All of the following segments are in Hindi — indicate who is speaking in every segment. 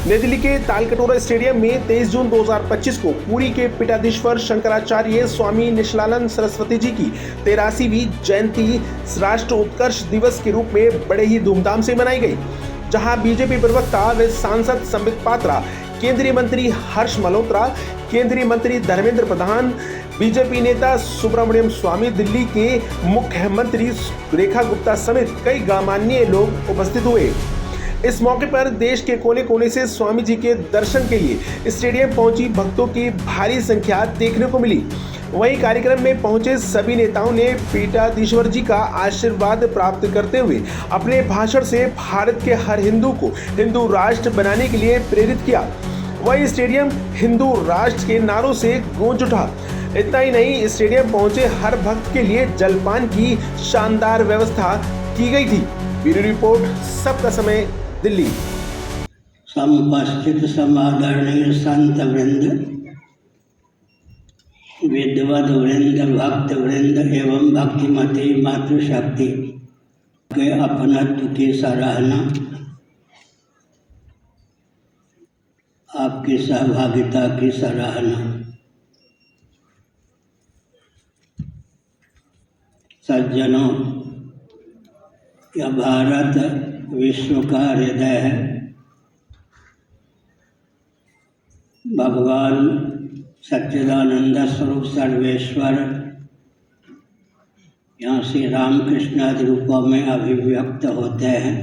Speaker 1: नई दिल्ली के तालकटोरा स्टेडियम में 23 जून 2025 को पुरी के पीठाधीश्वर शंकराचार्य स्वामी निशलानंद सरस्वती जी की 83वीं जयंती राष्ट्र उत्कर्ष दिवस के रूप में बड़े ही धूमधाम से मनाई गई, जहां बीजेपी प्रवक्ता व सांसद संबित पात्रा, केंद्रीय मंत्री हर्ष मल्होत्रा, केंद्रीय मंत्री धर्मेंद्र प्रधान, बीजेपी नेता सुब्रमण्यम स्वामी, दिल्ली के मुख्यमंत्री रेखा गुप्ता समेत कई गणमान्य लोग उपस्थित हुए। इस मौके पर देश के कोने कोने से स्वामी जी के दर्शन के लिए स्टेडियम पहुंची भक्तों की भारी संख्या देखने को मिली। वहीं कार्यक्रम में पहुंचे सभी नेताओं ने पीठाधीश्वर जी का आशीर्वाद प्राप्त करते हुए अपने भाषण से भारत के हर हिंदू को हिंदू राष्ट्र बनाने के लिए प्रेरित किया। वहीं स्टेडियम हिंदू राष्ट्र के नारों से गूंज उठा। इतना ही नहीं, स्टेडियम पहुंचे हर भक्त के लिए जलपान की शानदार व्यवस्था की गई थी। ब्यूरो रिपोर्ट, सबका समय, दिल्ली।
Speaker 2: समुपस्थित समादरणीय संत वृंद, विद्वद वृंद, भक्त वृंद एवं भक्तिमती मातृशक्ति के अपनत्व की सराहना, आपकी सहभागिता की सराहना। सज्जनों, यह भारत विश्व का हृदय है। भगवान सच्चिदानंद स्वरूप सर्वेश्वर यहाँ श्री रामकृष्ण आदि रूपों में अभिव्यक्त होते हैं।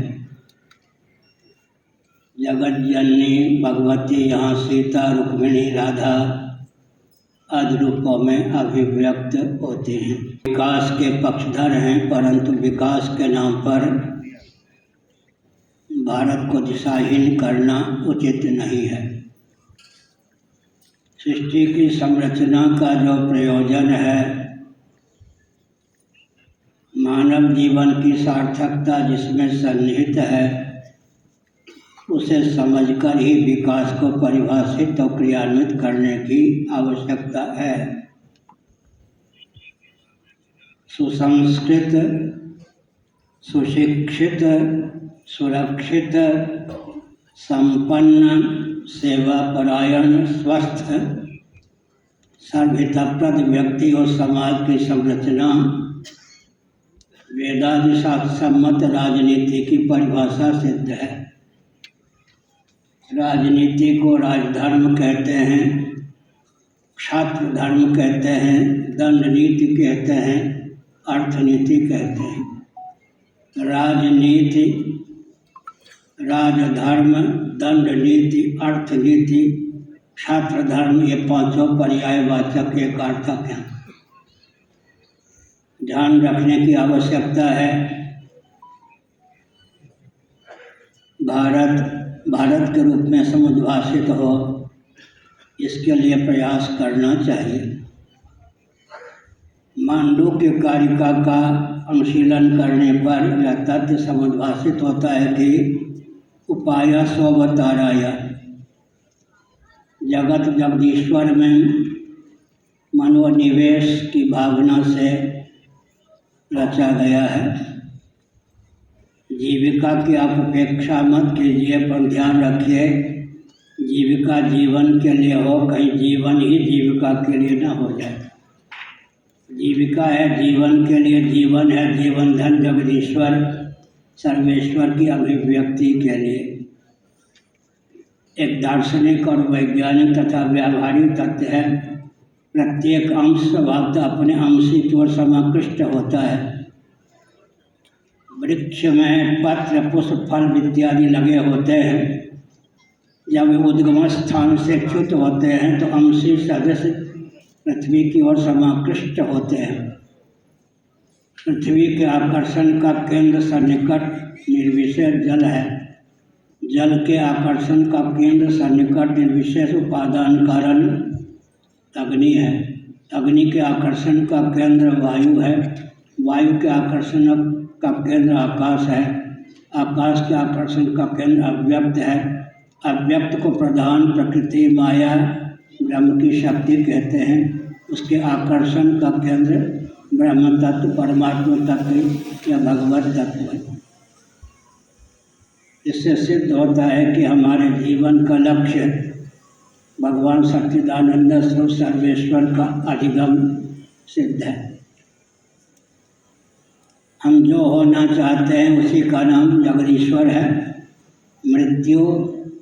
Speaker 2: जगत जननी भगवती यहाँ सीता, रुक्मिणी, राधा आदि रूपों में अभिव्यक्त होती हैं। विकास के पक्षधर हैं, परंतु विकास के नाम पर भारत को दिशाहीन करना उचित नहीं है। सृष्टि की संरचना का जो प्रयोजन है, मानव जीवन की सार्थकता जिसमें सन्निहित है, उसे समझकर ही विकास को परिभाषित और क्रियान्वित करने की आवश्यकता है। सुसंस्कृत, सुशिक्षित, सुरक्षित, संपन्न, सेवापरायण, स्वस्थ, सर्वहितप्रद व्यक्ति और समाज की संरचना वेदादि शास्त्रसम्मत राजनीति की परिभाषा सिद्ध है। राजनीति को राजधर्म कहते हैं, क्षात्र धर्म कहते हैं, दंड नीति कहते हैं, अर्थनीति कहते हैं। राजनीति, राजधर्म, दंड नीति, अर्थनीति, क्षात्र धर्म, ये पांचों पर्यायवाचक एक अर्थक हैं। ध्यान रखने की आवश्यकता है। भारत के रूप में समुद्भाषित हो, इसके लिए प्रयास करना चाहिए। मांडूक्य कारिका का अनुशीलन करने पर यह तथ्य समुद्भाषित होता है कि उपाय स्ववताराय, जगत जगदीश्वर में मनोनिवेश की भावना से रचा गया है। जीविका की आप उपेक्षा मत कीजिए, पर ध्यान रखिए जीविका जीवन के लिए हो, कहीं जीवन ही जीविका के लिए न हो जाए। जीविका है जीवन के लिए, जीवन है जीवन धन जगदीश्वर सर्वेश्वर की अभिव्यक्ति के लिए। एक दार्शनिक और वैज्ञानिक तथा व्यावहारिक तथ्य है, प्रत्येक अंश स्वभावतः अपने अंशी की ओर समाकृष्ट होता है। वृक्ष में पत्र, पुष्प, फल इत्यादि लगे होते हैं। जब वे उद्गम स्थान से च्युत होते हैं तो अंशी सदस्य पृथ्वी की ओर समाकृष्ट होते हैं। पृथ्वी के आकर्षण का केंद्र सन्निकट निर्विशेष जल है। जल के आकर्षण का केंद्र सन्निकट निर्विशेष उपादान कारण अग्नि है। अग्नि के आकर्षण का केंद्र वायु है। वायु के आकर्षण का केंद्र आकाश है। आकाश के आकर्षण का केंद्र अव्यक्त है। अव्यक्त को प्रधान प्रकृति माया ब्रह्म की शक्ति कहते हैं। उसके आकर्षण का केंद्र ब्रह्म तत्व, परमात्मा तत्व या भगवत तत्व है। इससे सिद्ध होता है कि हमारे जीवन का लक्ष्य भगवान सच्चिदानंद स्वरूप सर्वेश्वर का अधिगम सिद्ध है। हम जो होना चाहते हैं उसी का नाम जगदीश्वर है। मृत्यु,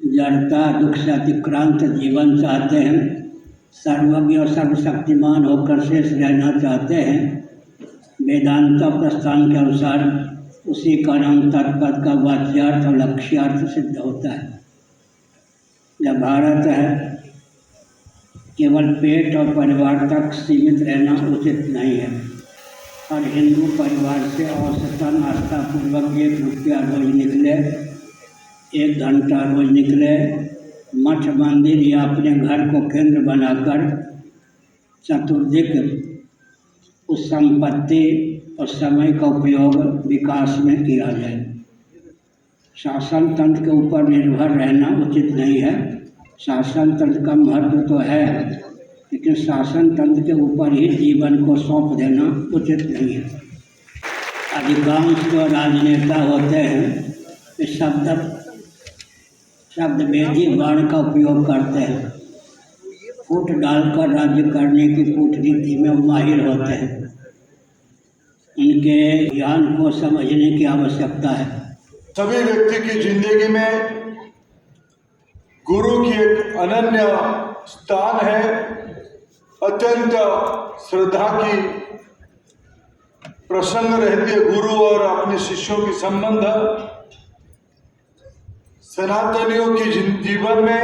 Speaker 2: जड़ता, दुख से अतिक्रांत जीवन चाहते हैं, सर्वज्ञ और सर्वशक्तिमान होकर शेष रहना चाहते हैं। वेदांत प्रस्थान के अनुसार उसी का नाम तत्पद का वाच्यार्थ और लक्ष्यार्थ सिद्ध होता है। जब भारत है, केवल पेट और परिवार तक सीमित रहना उचित नहीं है। हर हिंदू परिवार से औसतन आस्थापूर्वक 1 रुपया रोज निकले, 1 घंटा रोज निकले, मठ मंदिर या अपने घर को केंद्र बनाकर चतुर्दिक उस संपत्ति और समय का उपयोग विकास में किया जाए। शासन तंत्र के ऊपर निर्भर रहना उचित नहीं है। शासन तंत्र का महत्व तो है, लेकिन शासन तंत्र के ऊपर ही जीवन को सौंप देना उचित नहीं है। अधिकांश जो राजनेता होते हैं वे शब्द वेदी बाण का उपयोग करते हैं। फूट डालकर राज्य करने की कूटनीति में माहिर होते हैं। उनके ज्ञान को समझने की आवश्यकता है।
Speaker 3: सभी व्यक्ति की जिंदगी में गुरु की एक अनन्य स्थान है। अत्यंत श्रद्धा की प्रसंग रहती है गुरु और अपने शिष्यों की संबंध। सनातनियों के जीवन में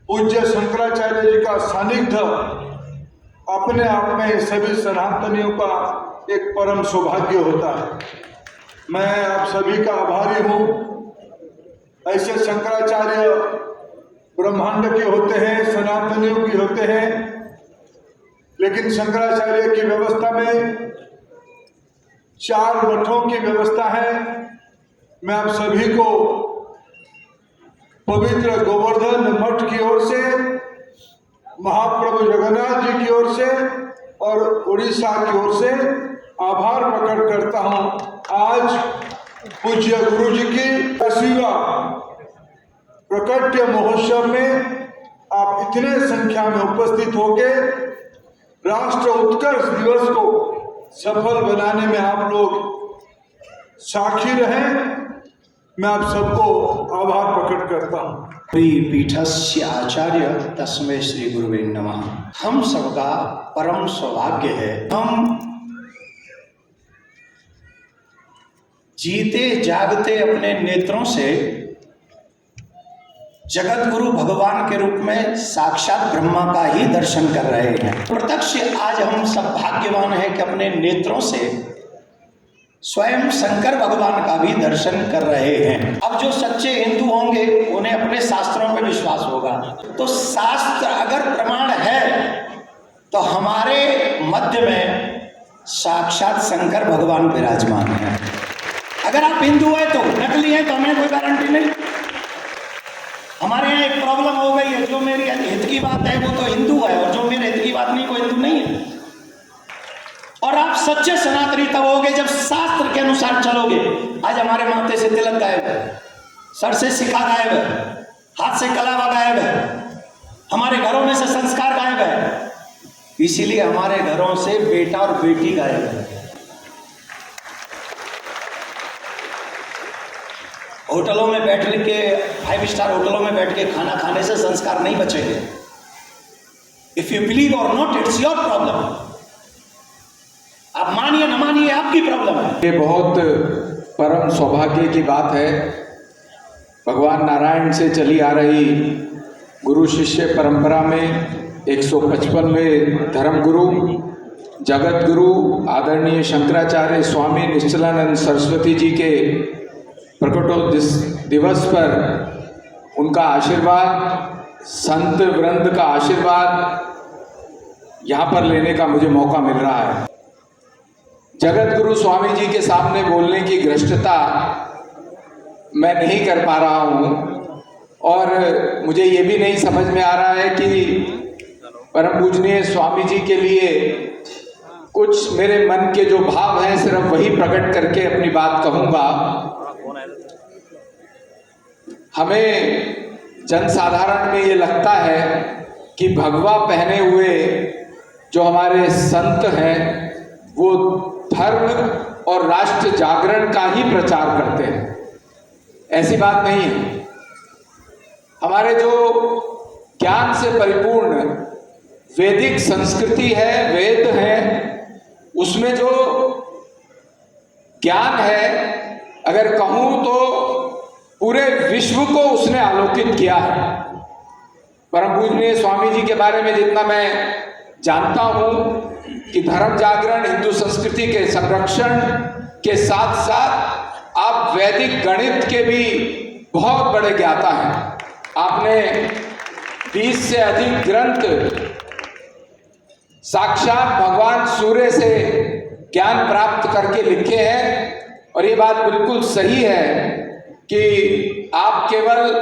Speaker 3: पूज्य शंकराचार्य जी का सानिध्य अपने आप में सभी सनातनियों का एक परम सौभाग्य होता है। मैं आप सभी का आभारी हूँ। ऐसे शंकराचार्य ब्रह्मांड के होते हैं, सनातनियों के होते हैं, लेकिन शंकराचार्य की व्यवस्था में 4 मठों की व्यवस्था है। मैं आप सभी को पवित्र गोवर्धन मठ की ओर से, महाप्रभु जगन्नाथ जी की ओर से और उड़ीसा की ओर से आभार प्रकट करता हूँ। आज पूज्य गुरु जी की 80वां प्रकट्य महोत्सव में आप इतने संख्या में उपस्थित होके राष्ट्र उत्कर्ष दिवस को सफल बनाने में आप लोग साक्षी रहे। मैं आप सबको आभार प्रकट करता हूँ।
Speaker 4: पीठस्य आचार्य तस्मै श्री गुरुवे नमः। हम सबका परम सौभाग्य है, हम जीते जागते अपने नेत्रों से जगत गुरु भगवान के रूप में साक्षात ब्रह्मा का ही दर्शन कर रहे हैं। प्रत्यक्ष आज हम सब भाग्यवान हैं कि अपने नेत्रों से स्वयं शंकर भगवान का भी दर्शन कर रहे हैं। अब जो सच्चे हिंदू होंगे उन्हें अपने शास्त्रों पर विश्वास होगा। तो शास्त्र अगर प्रमाण है तो हमारे मध्य में साक्षात शंकर भगवान विराजमान है। अगर आप हिंदू है तो नकली है तो हमें कोई गारंटी नहीं। हमारे यहाँ एक प्रॉब्लम हो गई है, जो मेरी हित की बात है वो तो हिंदू है और जो मेरे हित की बात नहीं वो हिंदू नहीं है। और आप सच्चे सनातनी तब होगे जब शास्त्र के अनुसार चलोगे। आज हमारे माथे से तिलक गायब है, सर से शिखा गायब है, हाथ से कलावा गायब है, हमारे घरों में से संस्कार गायब है। इसीलिए हमारे घरों से बेटा और बेटी गायब है। होटलों में बैठ के 5 स्टार होटलों में बैठ के खाना खाने से संस्कार नहीं बचेंगे। इफ यू बिलीव और नॉट, इट्स योर प्रॉब्लम। आप मानिए न मानिए, आपकी प्रॉब्लम है।
Speaker 5: ये बहुत परम सौभाग्य की बात है। भगवान नारायण से चली आ रही गुरु शिष्य परंपरा में 155वें धर्म गुरु जगत गुरु आदरणीय शंकराचार्य स्वामी निश्चलानंद सरस्वती जी के प्रकटोत्सव दिवस पर उनका आशीर्वाद, संत वृंद का आशीर्वाद यहाँ पर लेने का मुझे मौका मिल रहा है। जगत गुरु स्वामी जी के सामने बोलने की ग्रस्तता मैं नहीं कर पा रहा हूँ और मुझे ये भी नहीं समझ में आ रहा है कि परम पूजनीय स्वामी जी के लिए कुछ मेरे मन के जो भाव हैं सिर्फ वही प्रकट करके अपनी बात कहूँगा। हमें जनसाधारण में ये लगता है कि भगवा पहने हुए जो हमारे संत हैं वो धर्म और राष्ट्र जागरण का ही प्रचार करते हैं। ऐसी बात नहीं है। हमारे जो ज्ञान से परिपूर्ण वैदिक संस्कृति है, वेद है, उसमें जो ज्ञान है, अगर कहूँ तो पूरे विश्व को उसने आलोकित किया है। परम पूजनीय स्वामी जी के बारे में जितना मैं जानता हूँ कि धर्म जागरण, हिंदू संस्कृति के संरक्षण के साथ साथ आप वैदिक गणित के भी बहुत बड़े ज्ञाता हैं। आपने 20 से अधिक ग्रंथ साक्षात भगवान सूर्य से ज्ञान प्राप्त करके लिखे हैं। और ये बात बिल्कुल सही है कि आप केवल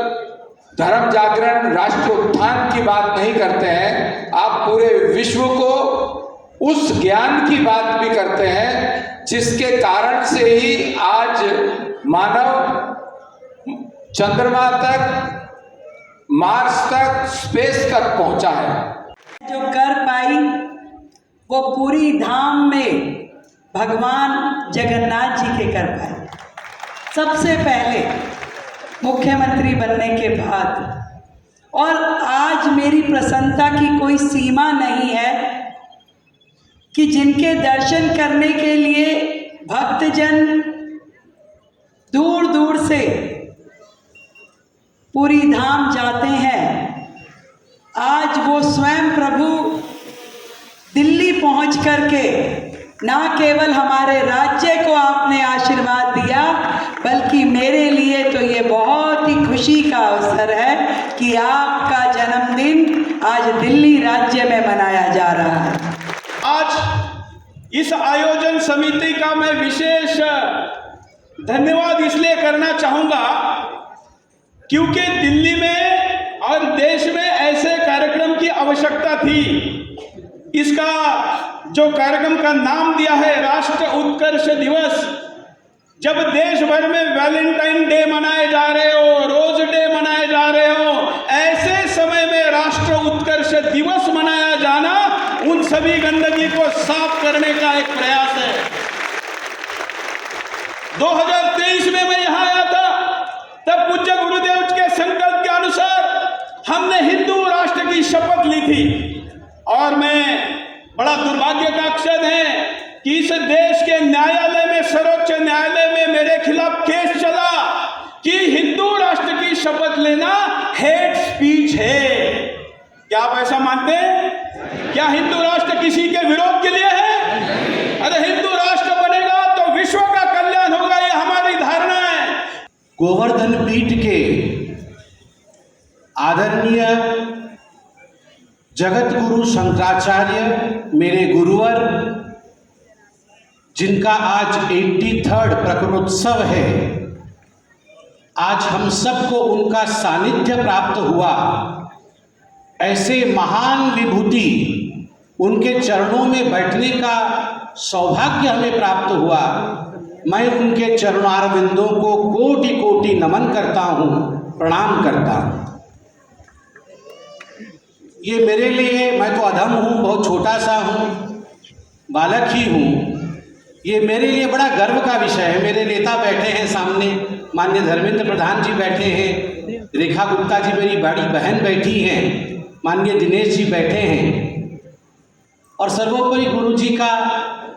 Speaker 5: धर्म जागरण, राष्ट्र उत्थान की बात नहीं करते हैं, आप पूरे विश्व को उस ज्ञान की बात भी करते हैं जिसके कारण से ही आज मानव चंद्रमा तक, मार्स तक, स्पेस तक पहुंचा है।
Speaker 6: जो कर पाई वो पूरी धाम में भगवान जगन्नाथ जी के कर पाए। सबसे पहले मुख्यमंत्री बनने के बाद, और आज मेरी प्रसन्नता की कोई सीमा नहीं है कि जिनके दर्शन करने के लिए भक्तजन दूर दूर से पूरी धाम जाते हैं, आज वो स्वयं प्रभु दिल्ली पहुंच करके ना केवल हमारे राज्य को आपने आशीर्वाद दिया, बल्कि मेरे लिए तो ये बहुत ही खुशी का अवसर है कि आपका जन्मदिन आज दिल्ली राज्य में मनाया जा रहा है।
Speaker 7: आज इस आयोजन समिति का मैं विशेष धन्यवाद इसलिए करना चाहूँगा क्योंकि दिल्ली में और देश में ऐसे कार्यक्रम की आवश्यकता थी। इसका जो कार्यक्रम का नाम दिया है राष्ट्र उत्कर्ष दिवस, जब देश भर में वैलेंटाइन डे मनाए जा रहे हो, रोज डे मनाए जा रहे हो, ऐसे समय में राष्ट्र उत्कर्ष दिवस मनाया जाना उन सभी गंदगी को साफ करने का एक प्रयास है। 2023 में मैं यहां आया था, तब पूज्य गुरुदेव के संकल्प के अनुसार हमने हिंदू राष्ट्र की शपथ ली थी। और मैं बड़ा दुर्भाग्य का क्षण है कि इस देश के न्यायालय में, सर्वोच्च न्यायालय में मेरे खिलाफ केस चला कि हिंदू राष्ट्र की शपथ लेना हेट स्पीच है। क्या आप ऐसा मानते हैं? क्या हिंदू राष्ट्र किसी के विरोध के लिए है? अरे हिंदू राष्ट्र बनेगा तो विश्व का कल्याण होगा, ये हमारी धारणा है।
Speaker 8: गोवर्धन पीठ के आदरणीय जगत गुरु शंकराचार्य, मेरे गुरुवर, जिनका आज 83rd प्रकटोत्सव है, आज हम सबको उनका सानिध्य प्राप्त हुआ। ऐसे महान विभूति, उनके चरणों में बैठने का सौभाग्य हमें प्राप्त हुआ। मैं उनके चरणारविंदों को कोटि कोटि नमन करता हूँ, प्रणाम करता हूँ। ये मेरे लिए, मैं तो अधम हूँ, बहुत छोटा सा हूँ, बालक ही हूँ। ये मेरे लिए बड़ा गर्व का विषय है। मेरे नेता बैठे हैं सामने, माननीय धर्मेंद्र प्रधान जी बैठे हैं, रेखा गुप्ता जी मेरी बड़ी बहन बैठी हैं, माननीय दिनेश जी बैठे हैं, और सर्वोपरि गुरु जी का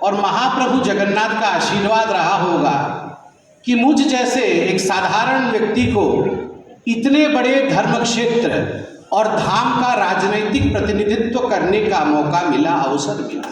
Speaker 8: और महाप्रभु जगन्नाथ का आशीर्वाद रहा होगा कि मुझ जैसे एक साधारण व्यक्ति को इतने बड़े धर्म क्षेत्र और धाम का राजनीतिक प्रतिनिधित्व करने का मौका मिला, अवसर मिला।